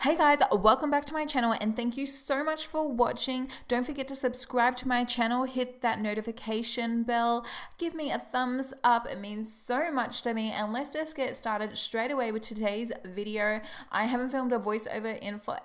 Hey guys, welcome back to my channel and thank you so much for watching. Don't forget to subscribe to my channel, hit that notification bell, give me a thumbs up, it means so much to me, and let's just get started straight away with today's video. I haven't filmed a voiceover in forever,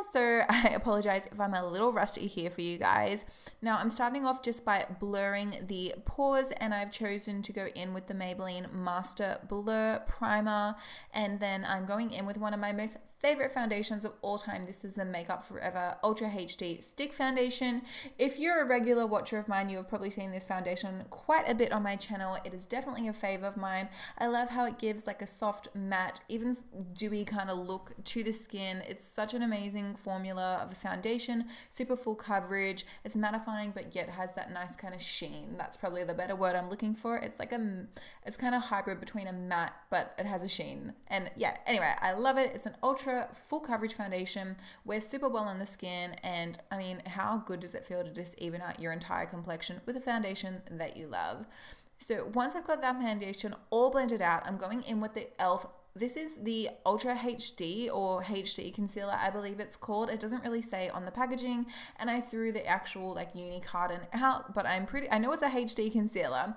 so I apologize if I'm a little rusty here for you guys. Now I'm starting off just by blurring the pores, and I've chosen to go in with the Maybelline Master Blur Primer, and then I'm going in with one of my most favorite foundations of all time. This is the Makeup Forever Ultra HD Stick Foundation. If you're a regular watcher of mine, you have probably seen this foundation quite a bit on my channel. It is definitely a fave of mine. I love how it gives like a soft matte, even dewy kind of look to the skin. It's such an amazing formula of a foundation, super full coverage. It's mattifying, but yet has that nice kind of sheen. That's probably the better word I'm looking for. It's like it's kind of hybrid between a matte, but it has a sheen. And yeah, anyway, I love it. It's an ultra full coverage foundation, wears super well on the skin, and I mean, how good does it feel to just even out your entire complexion with a foundation that you love? So once I've got that foundation all blended out, I'm going in with the e.l.f. This is the Ultra HD or HD concealer, I believe it's called. It doesn't really say on the packaging, and I threw the actual like uni carton out, but I know it's a HD concealer.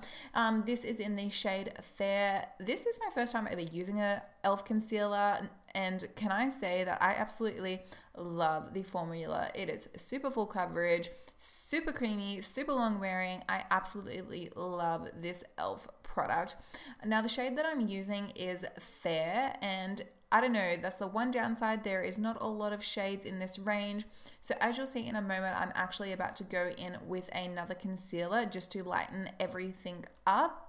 This is in the shade Fair. This is my first time ever using a e.l.f. concealer, and can I say that I absolutely love the formula. It is super full coverage, super creamy, super long wearing. I absolutely love this e.l.f. product. Now the shade that I'm using is Fair, and I don't know, that's the one downside. There is not a lot of shades in this range. So as you'll see in a moment, I'm actually about to go in with another concealer just to lighten everything up.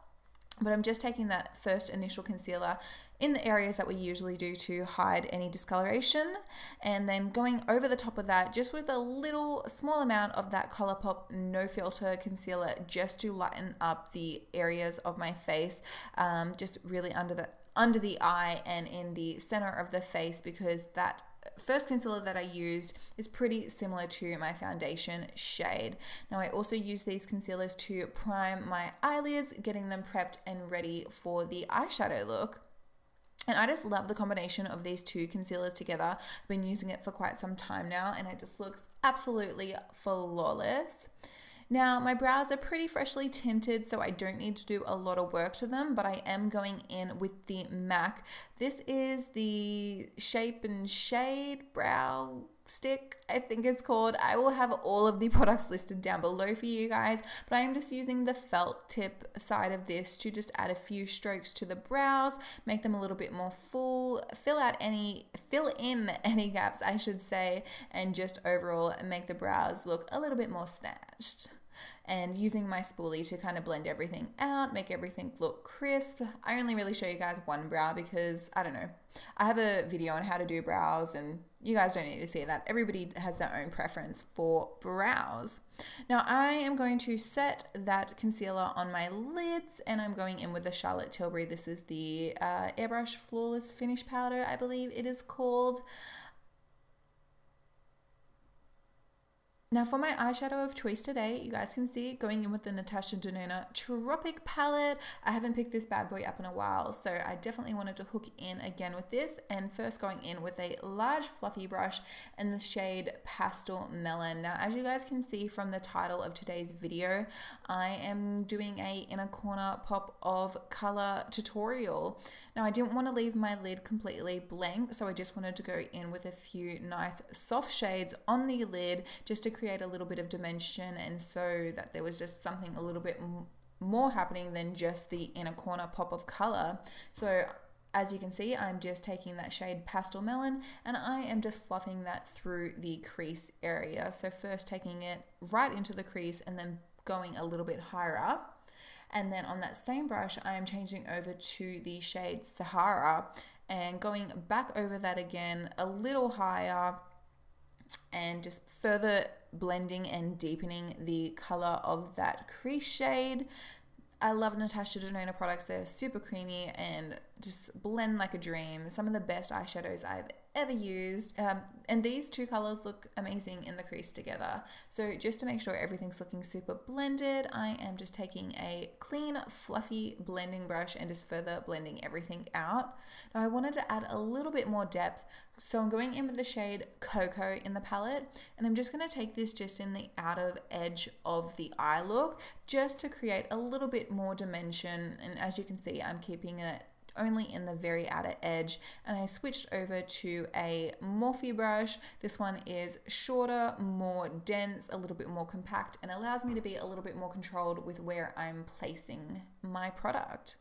But I'm just taking that first initial concealer in the areas that we usually do to hide any discoloration, and then going over the top of that just with a little small amount of that Colourpop no filter concealer just to lighten up the areas of my face, just really under the eye and in the center of the face, because that first concealer that I used is pretty similar to my foundation shade. Now I also use these concealers to prime my eyelids, getting them prepped and ready for the eyeshadow look. And I just love the combination of these two concealers together. I've been using it for quite some time now, and it just looks absolutely flawless. Now, my brows are pretty freshly tinted, so I don't need to do a lot of work to them, but I am going in with the MAC. This is the Shape and Shade Brow Stick, I think it's called. I will have all of the products listed down below for you guys, but I am just using the felt tip side of this to just add a few strokes to the brows, make them a little bit more full, fill in any gaps, I should say, and just overall make the brows look a little bit more snatched. And using my spoolie to kind of blend everything out, make everything look crisp. I only really show you guys one brow because, I don't know, I have a video on how to do brows, and you guys don't need to see that. Everybody has their own preference for brows. Now I am going to set that concealer on my lids, and I'm going in with the Charlotte Tilbury. This is the Airbrush Flawless Finish Powder, I believe it is called. Now for my eyeshadow of choice today, you guys can see going in with the Natasha Denona Tropic palette. I haven't picked this bad boy up in a while, so I definitely wanted to hook in again with this. And first going in with a large fluffy brush in the shade Pastel Melon. Now as you guys can see from the title of today's video, I am doing a inner corner pop of color tutorial. Now I didn't want to leave my lid completely blank, so I just wanted to go in with a few nice soft shades on the lid just to create a little bit of dimension, and so that there was just something a little bit more happening than just the inner corner pop of color. So as you can see, I'm just taking that shade Pastel Melon and I am just fluffing that through the crease area. So first taking it right into the crease and then going a little bit higher up. And then on that same brush, I am changing over to the shade Sahara and going back over that again a little higher, and just further blending and deepening the color of that crease shade. I love Natasha Denona products. They're super creamy and just blend like a dream. Some of the best eyeshadows I've ever used, and these two colors look amazing in the crease together. So just to make sure everything's looking super blended, I am just taking a clean fluffy blending brush and just further blending everything out. Now I wanted to add a little bit more depth, so I'm going in with the shade Coco in the palette, and I'm just going to take this just in the outer edge of the eye look just to create a little bit more dimension. And as you can see, I'm keeping it only in the very outer edge, and I switched over to a Morphe brush. This one is shorter, more dense, a little bit more compact, and allows me to be a little bit more controlled with where I'm placing my product.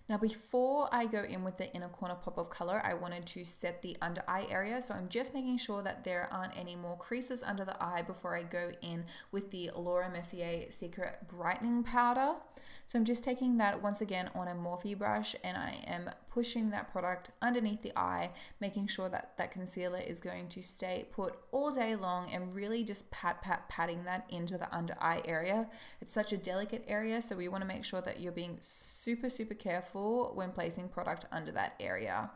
Now before I go in with the inner corner pop of color, I wanted to set the under eye area. So I'm just making sure that there aren't any more creases under the eye before I go in with the Laura Mercier Secret Brightening Powder. So I'm just taking that once again on a Morphe brush, and I am pushing that product underneath the eye, making sure that that concealer is going to stay put all day long, and really just patting that into the under eye area. It's such a delicate area, so we want to make sure that you're being super careful when placing product under that area.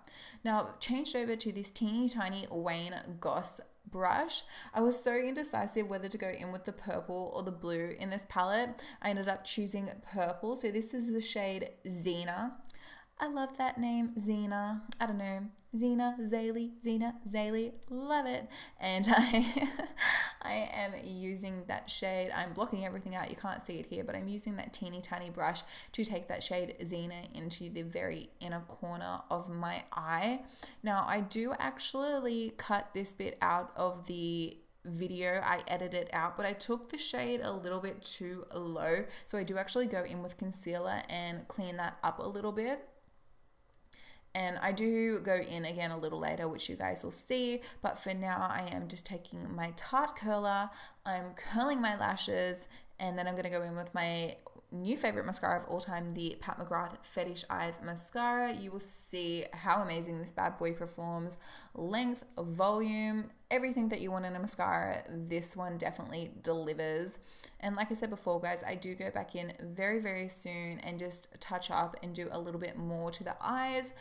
Now I've changed over to this teeny tiny Wayne Goss brush. I was so indecisive whether to go in with the purple or the blue in this palette. I ended up choosing purple. So this is the shade Zena. I love that name, Zena. I don't know, Zena, Zaylee, love it. And I am using that shade. I'm blocking everything out. You can't see it here, but I'm using that teeny tiny brush to take that shade Zena into the very inner corner of my eye. Now I do actually cut this bit out of the video. I edited it out, but I took the shade a little bit too low. So I do actually go in with concealer and clean that up a little bit. And I do go in again a little later, which you guys will see. But for now, I am just taking my Tarte curler. I'm curling my lashes, and then I'm going to go in with my new favorite mascara of all time, the Pat McGrath Fetisheyes mascara. You will see how amazing this bad boy performs. Length, volume, everything that you want in a mascara, this one definitely delivers. And like I said before, guys, I do go back in very soon and just touch up and do a little bit more to the eyes.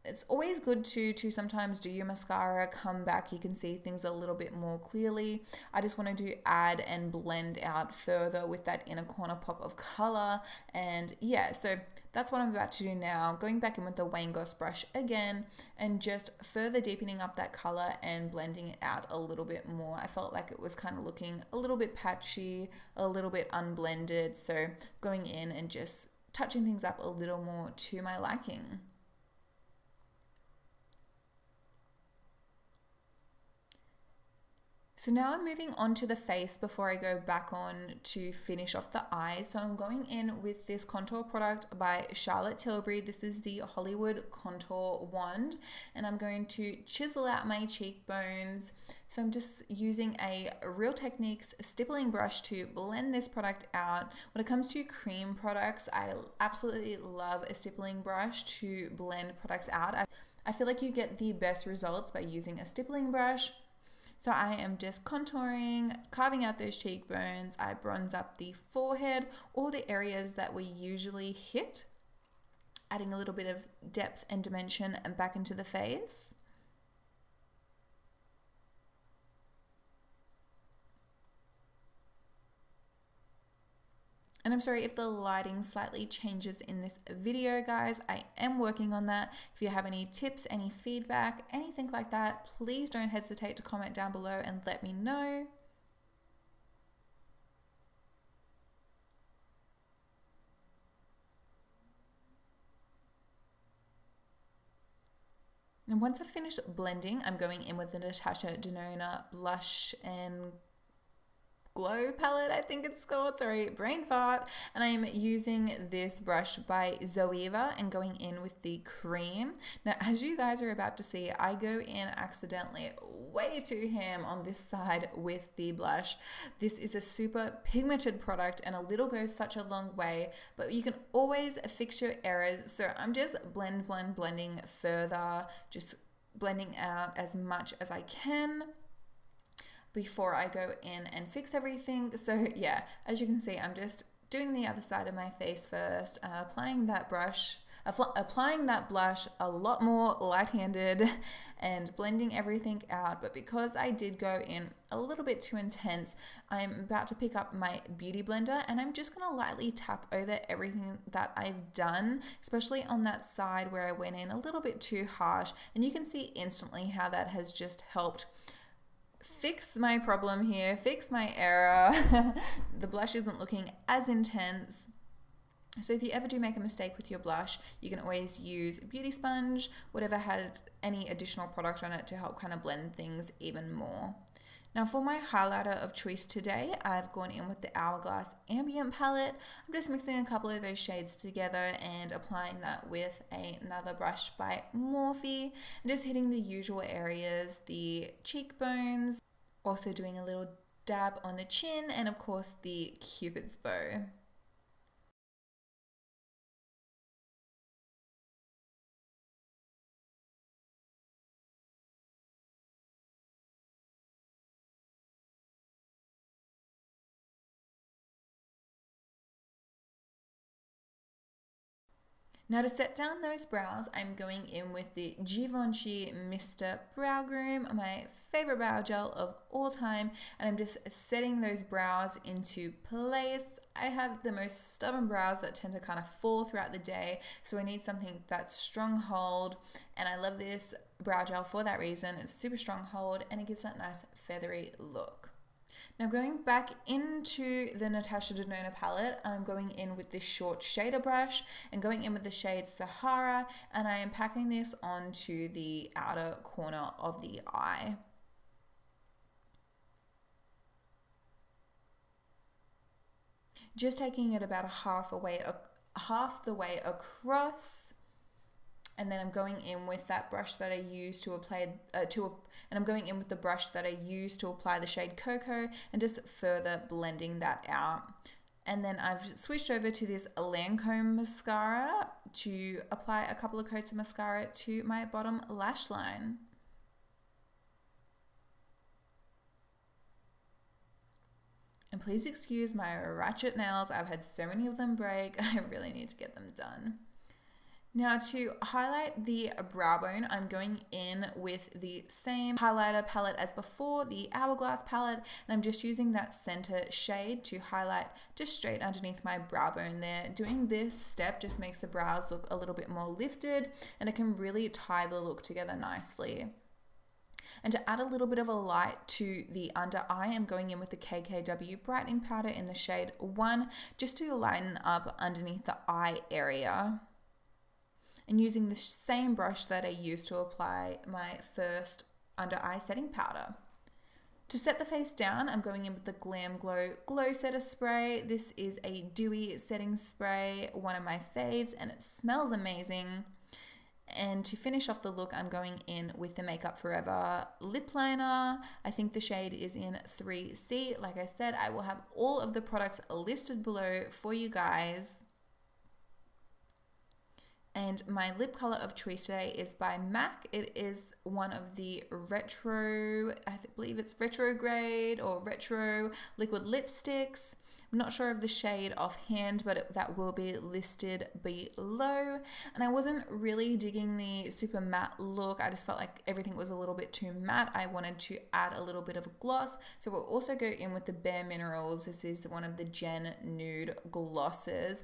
It's always good to sometimes do your mascara, come back, you can see things a little bit more clearly. I just wanted to add and blend out further with that inner corner pop of color. And yeah, so that's what I'm about to do now. Going back in with the Wayne Goss brush again and just further deepening up that color and blending it out a little bit more. I felt like it was kind of looking a little bit patchy, a little bit unblended. So going in and just touching things up a little more to my liking. So now I'm moving on to the face before I go back on to finish off the eyes. So I'm going in with this contour product by Charlotte Tilbury. This is the Hollywood Contour Wand, and I'm going to chisel out my cheekbones. So I'm just using a Real Techniques stippling brush to blend this product out. When it comes to cream products, I absolutely love a stippling brush to blend products out. I feel like you get the best results by using a stippling brush. So I am just contouring, carving out those cheekbones. I bronze up the forehead, all the areas that we usually hit, adding a little bit of depth and dimension and back into the face. And I'm sorry if the lighting slightly changes in this video, guys. I am working on that. If you have any tips, any feedback, anything like that, please don't hesitate to comment down below and let me know. And once I've finished blending, I'm going in with the Natasha Denona blush and glow palette, I think it's called, sorry, brain fart. And I'm using this brush by Zoeva and going in with the cream. Now, as you guys are about to see, I go in accidentally way too ham on this side with the blush. This is a super pigmented product, and a little goes such a long way, but you can always fix your errors. So I'm just blending further, just blending out as much as I can before I go in and fix everything. So yeah, as you can see, I'm just doing the other side of my face first, applying that blush a lot more light-handed and blending everything out. But because I did go in a little bit too intense, I'm about to pick up my beauty blender and I'm just going to lightly tap over everything that I've done, especially on that side where I went in a little bit too harsh. And you can see instantly how that has just helped fix my problem here, fix my error. The blush isn't looking as intense. So if you ever do make a mistake with your blush, you can always use a beauty sponge, whatever had any additional product on it to help kind of blend things even more. Now for my highlighter of choice today, I've gone in with the Hourglass Ambient palette. I'm just mixing a couple of those shades together and applying that with another brush by Morphe, and just hitting the usual areas, the cheekbones, also doing a little dab on the chin, and of course the Cupid's bow. Now to set down those brows, I'm going in with the Givenchy Mr. Brow Groom, my favorite brow gel of all time, and I'm just setting those brows into place. I have the most stubborn brows that tend to kind of fall throughout the day, so I need something that's strong hold, and I love this brow gel for that reason. It's super strong hold and it gives that nice feathery look. Now going back into the Natasha Denona palette, I'm going in with this short shader brush and going in with the shade Sahara, and I am packing this onto the outer corner of the eye. Just taking it about half the way across. And then I'm going in with that brush that I used to apply, I'm going in with the brush that I used to apply the shade Coco and just further blending that out. And then I've switched over to this Lancome mascara to apply a couple of coats of mascara to my bottom lash line. And please excuse my ratchet nails. I've had so many of them break. I really need to get them done. Now to highlight the brow bone, I'm going in with the same highlighter palette as before, the Hourglass palette, and I'm just using that center shade to highlight just straight underneath my brow bone there. Doing this step just makes the brows look a little bit more lifted, and it can really tie the look together nicely. And to add a little bit of a light to the under eye, I'm going in with the KKW Brightening Powder in the shade 1, just to lighten up underneath the eye area. And using the same brush that I used to apply my first under eye setting powder. To set the face down, I'm going in with the GlamGlow Glowsetter spray. This is a dewy setting spray, one of my faves, and it smells amazing. And to finish off the look, I'm going in with the Makeup Forever lip liner. I think the shade is in 3C. Like I said, I will have all of the products listed below for you guys. And my lip color of choice today is by MAC. It is one of the retro, I believe it's retrograde or retro liquid lipsticks. I'm not sure of the shade offhand, but that will be listed below. And I wasn't really digging the super matte look. I just felt like everything was a little bit too matte. I wanted to add a little bit of gloss. So we'll also go in with the Bare Minerals. This is one of the Gen Nude glosses.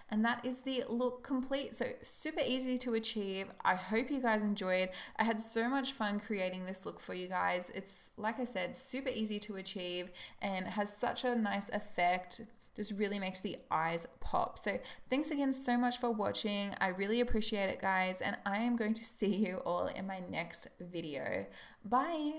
And that is the look complete. So super easy to achieve. I hope you guys enjoyed. I had so much fun creating this look for you guys. It's, like I said, super easy to achieve and has such a nice effect. This really makes the eyes pop. So thanks again so much for watching. I really appreciate it, guys. And I am going to see you all in my next video. Bye.